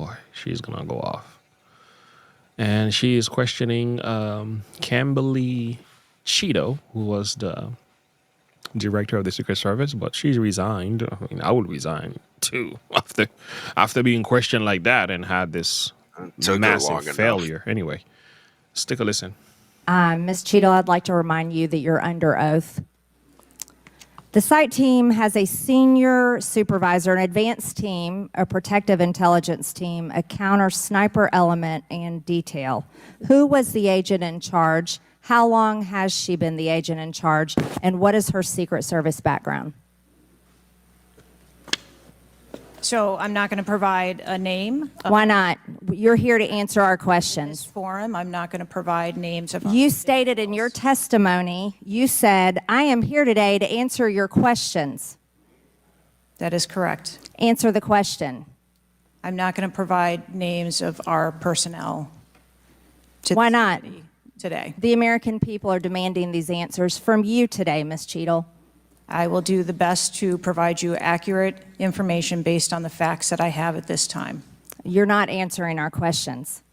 boy, she's gonna go off. And she is questioning Kimberly Cheatle, who was the director of the Secret Service, but she's resigned. I mean, I would resign too after being questioned like that and had this massive failure. Anyway, let's take a listen. Ms. Cheatle, I'd like to remind you that you're under oath. The site team has a senior supervisor, an advanced team, a protective intelligence team, a counter sniper element, and detail. Who was the agent in charge? How long has she been the agent in charge? And what is her Secret Service background? So I'm not going to provide a name. Why not? You're here to answer our In this questions. forum, I'm not going to provide names of. You stated in your testimony, you said, I am here today to answer your questions. That is correct. Answer the question. I'm not going to provide names of our personnel. Why not? Today. The American people are demanding these answers from you today, Ms. Cheatle. I will do the best to provide you accurate information based on the facts that I have at this time. You're not answering our questions.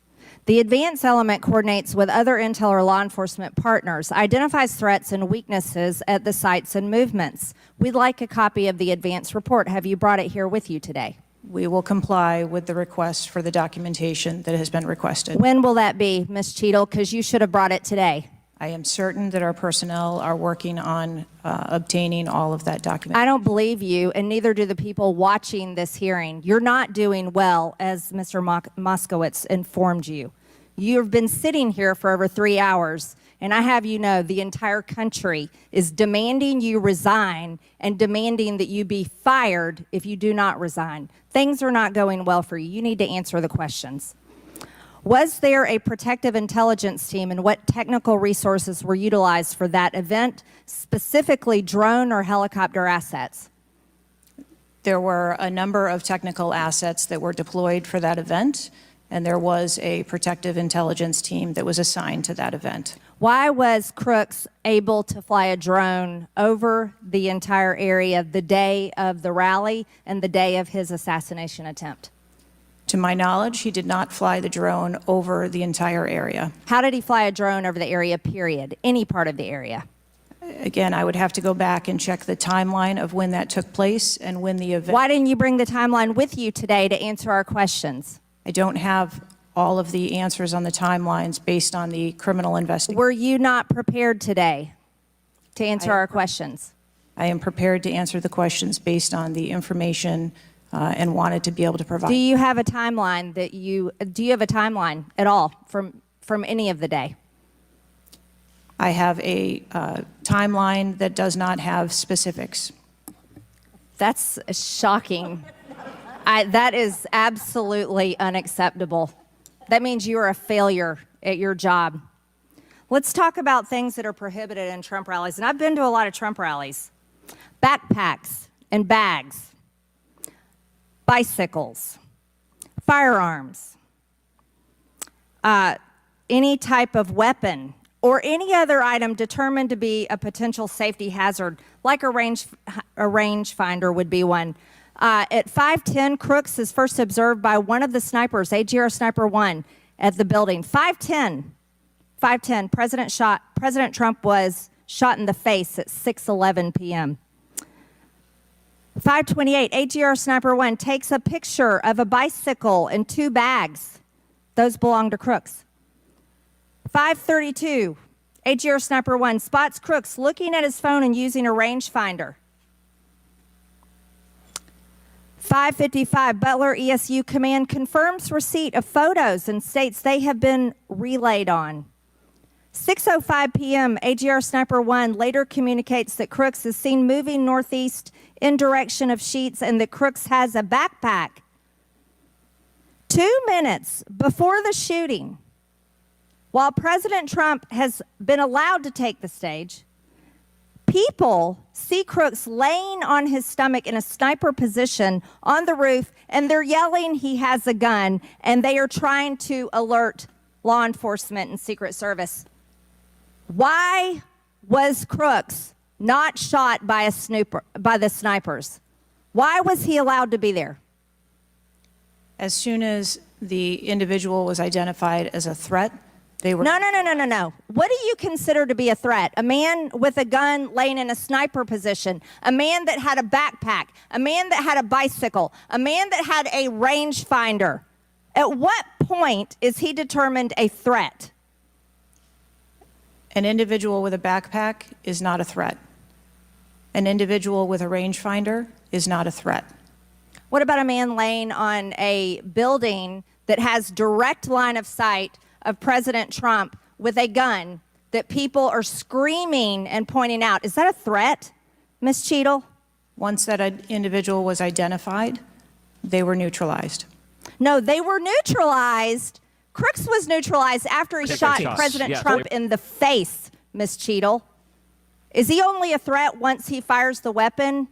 The advance element coordinates with other intel or law enforcement partners, identifies threats and weaknesses at the sites and movements. We'd like a copy of the advance report. Have you brought it here with you today? We will comply with the request for the documentation that has been requested. When will that be, Ms. Cheatle? Because you should have brought it today. I am certain that our personnel are working on obtaining all of that documentation. I don't believe you, and neither do the people watching this hearing. You're not doing well, as Mr. Moskowitz informed you. You've been sitting here for over 3 hours, and I have you know the entire country is demanding you resign and demanding that you be fired if you do not resign. Things are not going well for you. You need to answer the questions. Was there a protective intelligence team, and what technical resources were utilized for that event, specifically drone or helicopter assets? There were a number of technical assets that were deployed for that event, and there was a protective intelligence team that was assigned to that event. Why was Crooks able to fly a drone over the entire area the day of the rally and the day of his assassination attempt? To my knowledge, he did not fly the drone over the entire area. How did he fly a drone over the area, period? Any part of the area? Again, I would have to go back and check the timeline of when that took place and when the event. Why didn't you bring the timeline with you today to answer our questions? I don't have all of the answers on the timelines based on the criminal investigation. Were you not prepared today to answer our questions? I am prepared to answer the questions based on the information and wanted to be able to provide. Do you have a timeline at all from any of the day? I have a timeline that does not have specifics. That's shocking. That is absolutely unacceptable. That means you are a failure at your job. Let's talk about things that are prohibited in Trump rallies. And I've been to a lot of Trump rallies. Backpacks and bags. Bicycles, firearms, any type of weapon, or any other item determined to be a potential safety hazard, like a rangefinder would be one. At 5:10, Crooks is first observed by one of the snipers, AGR Sniper 1, at the building. 5:10, President Trump was shot in the face at 6:11 p.m. 5:28, AGR Sniper 1 takes a picture of a bicycle and 2 bags. Those belong to Crooks. 5:32, AGR Sniper 1 spots Crooks looking at his phone and using a rangefinder. 5:55, Butler ESU Command confirms receipt of photos and states they have been relayed on. 6:05 p.m., AGR Sniper 1 later communicates that Crooks is seen moving northeast in direction of Sheets and that Crooks has a backpack. 2 minutes before the shooting, while President Trump has been allowed to take the stage, people see Crooks laying on his stomach in a sniper position on the roof, and they're yelling he has a gun, and they are trying to alert law enforcement and Secret Service. Why was Crooks not shot by the snipers? Why was he allowed to be there? As soon as the individual was identified as a threat, they were... No. What do you consider to be a threat? A man with a gun laying in a sniper position, a man that had a backpack, a man that had a bicycle, a man that had a rangefinder. At what point is he determined a threat? An individual with a backpack is not a threat. An individual with a rangefinder is not a threat. What about a man laying on a building that has direct line of sight of President Trump with a gun that people are screaming and pointing out? Is that a threat, Ms. Cheatle? Once that individual was identified, they were neutralized. No, they were neutralized. Crooks was neutralized after he shot President Trump in the face, Ms. Cheatle. Is he only a threat once he fires the weapon?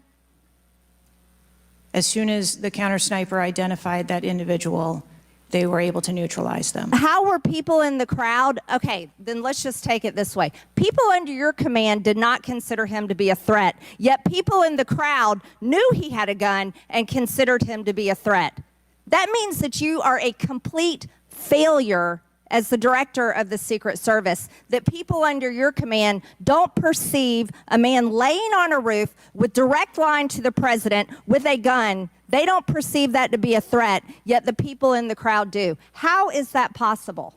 As soon as the counter sniper identified that individual, they were able to neutralize them. How were people in the crowd? Okay, then let's just take it this way. People under your command did not consider him to be a threat, yet people in the crowd knew he had a gun and considered him to be a threat. That means that you are a complete failure as the director of the Secret Service, that people under your command don't perceive a man laying on a roof with direct line to the president with a gun. They don't perceive that to be a threat, yet the people in the crowd do. How is that possible?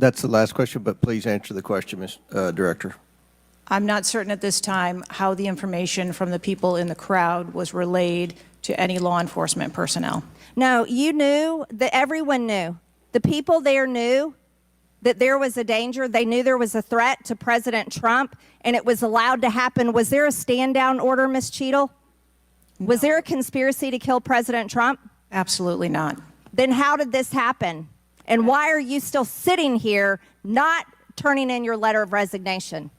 That's the last question, but please answer the question, Ms. Director. I'm not certain at this time how the information from the people in the crowd was relayed to any law enforcement personnel. No, you knew that everyone knew. The people there knew that there was a danger. They knew there was a threat to President Trump, and it was allowed to happen. Was there a stand-down order, Ms. Cheatle? No. Was there a conspiracy to kill President Trump? Absolutely not. Then how did this happen? And why are you still sitting here not turning in your letter of resignation?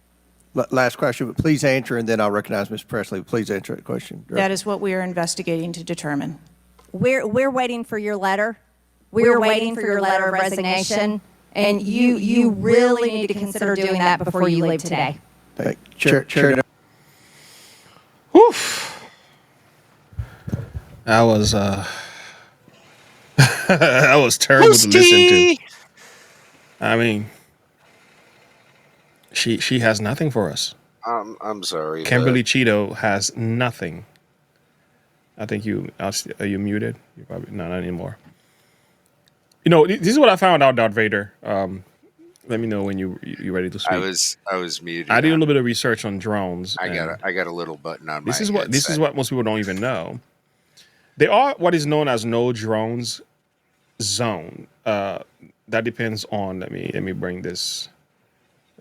Last question, but please answer, and then I'll recognize Ms. Presley. Please answer that question. Director. That is what we are investigating to determine. We're waiting for your letter. We're waiting for your letter of resignation, and you really need to consider doing that before you leave today. Thank you. Chair. Woof. That was that was terrible to listen to. I mean, she has nothing for us. I'm sorry. Kimberly Cheatle has nothing. I think are you muted? You're probably not anymore. You know, this is what I found out, Darth Vader. Let me know when you're ready to speak. I was muted. I did a little bit of research on drones. I got a little button on this my is what headset. This is what most people don't even know. There are what is known as no drones zone. That depends on. Let me bring this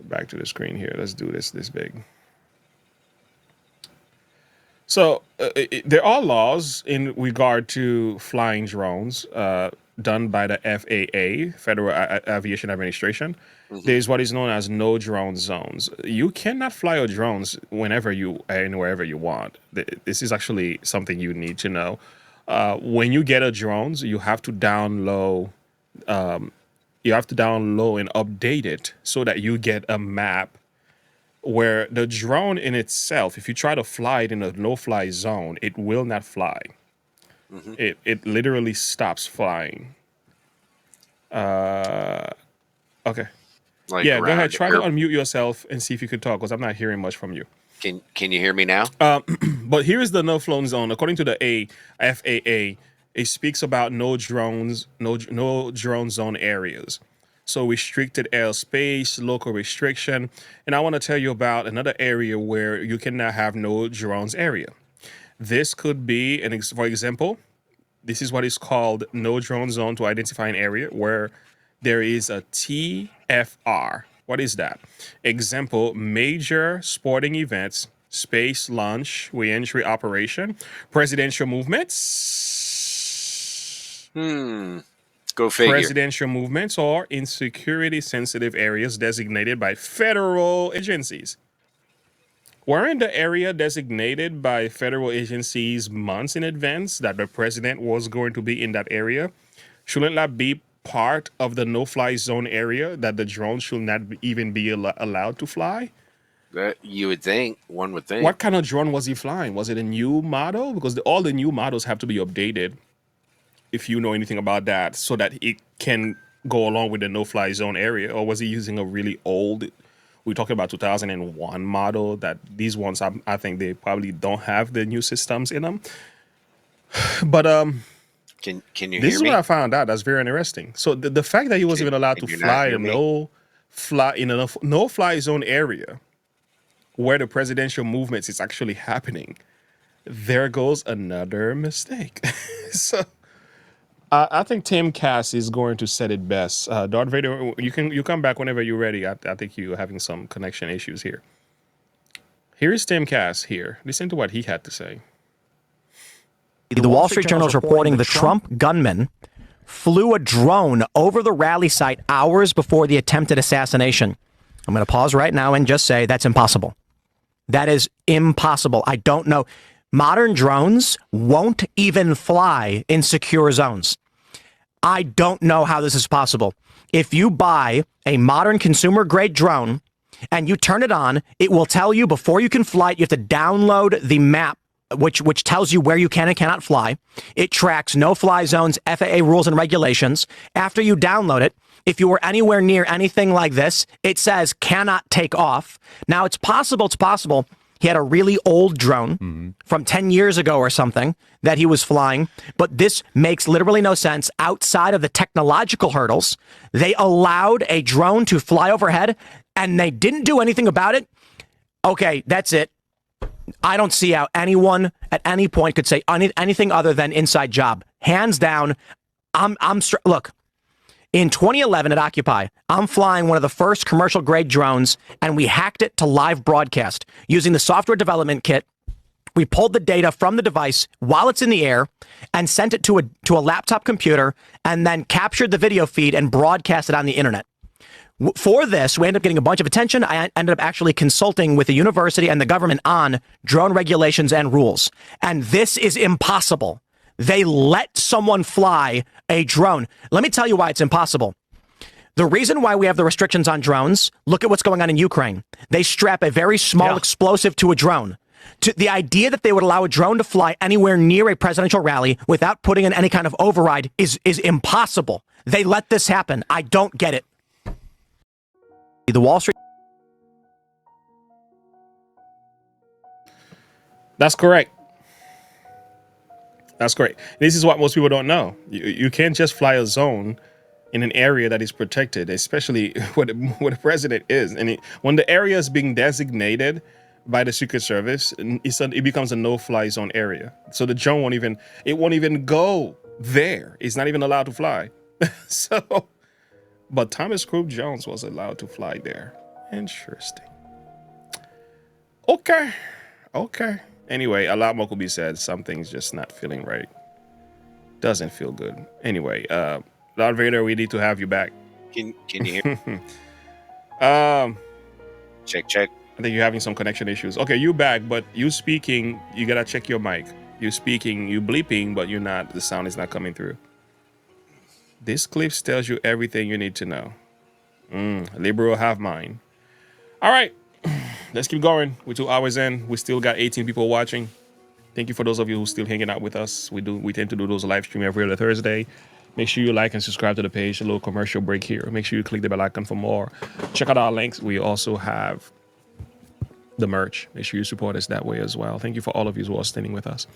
back to the screen here. Let's do this big. So there are laws in regard to flying drones done by the FAA, Federal Aviation Administration. Mm-hmm. There's what is known as no drone zones. You cannot fly your drones whenever and wherever you want. This is actually something you need to know. When you get a drones, you have to download. You have to download and update it so that you get a map where the drone in itself, if you try to fly it in a no-fly zone, it will not fly. Mm-hmm. It literally stops flying. Okay. Yeah, go ahead. Try to unmute yourself and see if you could talk, because I'm not hearing much from you. Can you hear me now? But here is the no-flown zone. According to the FAA, it speaks about no drone zone areas. So restricted airspace, local restriction. And I want to tell you about another area where you cannot have no drones area. This could be, for example, this is what is called no drone zone to identify an area where there is a TFR. What is that? Example, major sporting events, space launch, re-entry operation, presidential movements. Go figure. Presidential movements or in security-sensitive areas designated by federal agencies. Weren't the area designated by federal agencies months in advance that the president was going to be in that area? Shouldn't that be part of the no-fly zone area, that the drone should not even be allowed to fly? You would think. One would think. What kind of drone was he flying? Was it a new model? Because all the new models have to be updated if you know anything about that, so that it can go along with the no-fly zone area, or was he using a really old? We're talking about 2001 model. That these ones, I think they probably don't have the new systems in them. But Can you this hear is me? what I found out. That's very interesting. So the fact that he wasn't even allowed to can you not fly hear in me? a no-fly zone area where the presidential movements is actually happening, there goes another mistake. So I think Tim Cass is going to set it best. Darth Vader, you come back whenever you're ready. I think you're having some connection issues here. Here is Tim Cass here. Listen to what he had to say. The Wall Street Journal is reporting the Trump gunman flew a drone over the rally site hours before the attempted assassination. I'm going to pause right now and just say that's impossible. That is impossible. I don't know. Modern drones won't even fly in secure zones. I don't know how this is possible. If you buy a modern consumer grade drone and you turn it on, it will tell you before you can fly it, you have to download the map which tells you where you can and cannot fly. It tracks no-fly zones, FAA rules and regulations. After you download it, if you were anywhere near anything like this, it says cannot take off. Now, it's possible he had a really old drone from 10 years ago or something that he was flying, but this makes literally no sense outside of the technological hurdles. They allowed a drone to fly overhead, and they didn't do anything about it. Okay, that's it. I don't see how anyone at any point could say anything other than inside job. Hands down, look, in 2011 at Occupy, I'm flying one of the first commercial grade drones, and we hacked it to live broadcast using the software development kit. We pulled the data from the device while it's in the air and sent it to a laptop computer, and then captured the video feed and broadcast it on the internet. For this, we ended up getting a bunch of attention. I ended up actually consulting with the university and the government on drone regulations and rules. And this is impossible. They let someone fly a drone. Let me tell you why it's impossible. The reason why we have the restrictions on drones, look at what's going on in Ukraine. They strap a very small explosive to a drone. The idea that they would allow a drone to fly anywhere near a presidential rally without putting in any kind of override is impossible. They let this happen. I don't get it. The Wall Street. That's correct. That's correct. This is what most people don't know. You can't just fly a zone in an area that is protected, especially where the president is. And when the area is being designated by the Secret Service, it becomes a no-fly zone area. So the drone won't even go there. It's not even allowed to fly. But Thomas Crook Jones was allowed to fly there. Interesting. Okay. Anyway, a lot more could be said. Something's just not feeling right. Doesn't feel good. Anyway, Lord Vader, we need to have you back. Can you hear? Check. I think you're having some connection issues. Okay, you back, but you speaking, you gotta check your mic. You speaking, you bleeping, but you're not, the sound is not coming through. This clip tells you everything you need to know. Liberal have mine. All right, let's keep going. We're 2 hours in. We still got 18 people watching. Thank you for those of you who still hanging out with us. We tend to do those live stream every other Thursday. Make sure you like and subscribe to the page. A little commercial break here. Make sure you click the bell icon for more. Check out our links. We also have the merch. Make sure you support us that way as well. Thank you for all of you who are standing with us.